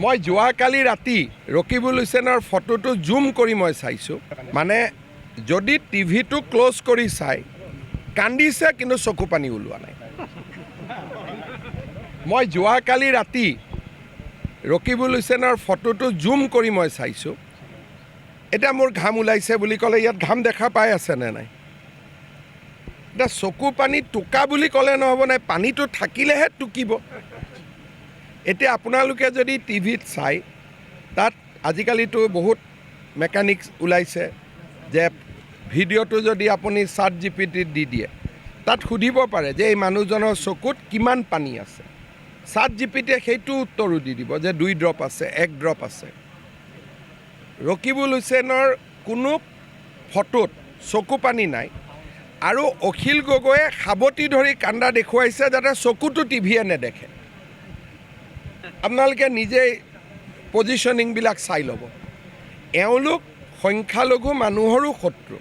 মই যোৱাকালি ৰাতি ৰকিবুল হুছেইনৰ ফটোটো জুম কৰি মই চাইছোঁ। মানে যদি টিভিটো ক্ল'জ কৰি চাই কান্দিছে কিন্তু চকু পানী ওলোৱা নাই। মই যোৱাকালি ৰাতি ৰকিবুল হুছেইনৰ ফটোটো জুম কৰি মই চাইছোঁ। এতিয়া মোৰ ঘাম ওলাইছে বুলি ক'লে ইয়াত ঘাম দেখা পাই আছে নে নাই? এতিয়া চকু পানী টোকা বুলি ক'লে নহ'ব নাই, পানীটো থাকিলেহে টুকিব। এতিয়া আপোনালোকে যদি টিভিত চাই তাত আজিকালিতো বহুত মেকানিক্স ওলাইছে যে ভিডিঅ'টো যদি আপুনি ChatGPT-ত দি দিয়ে তাত সুধিব পাৰে যে এই মানুহজনৰ চকুত কিমান পানী আছে। ChatGPT-য়ে সেইটো উত্তৰো দি দিব যে 2 ড্ৰপ আছে, 1 ড্ৰপ আছে। ৰকিবুল হুছেইনৰ কোনো ফটোত চকু পানী নাই আৰু অখিল গগৈয়ে সাৱটি ধৰি কান্দা দেখুৱাইছে যাতে চকুটো টিভিয়ে নেদেখে। আপোনালোকে নিজেই পজিশ্যনিংবিলাক চাই ল'ব। এওঁলোক সংখ্যালঘু মানুহৰো শত্ৰু।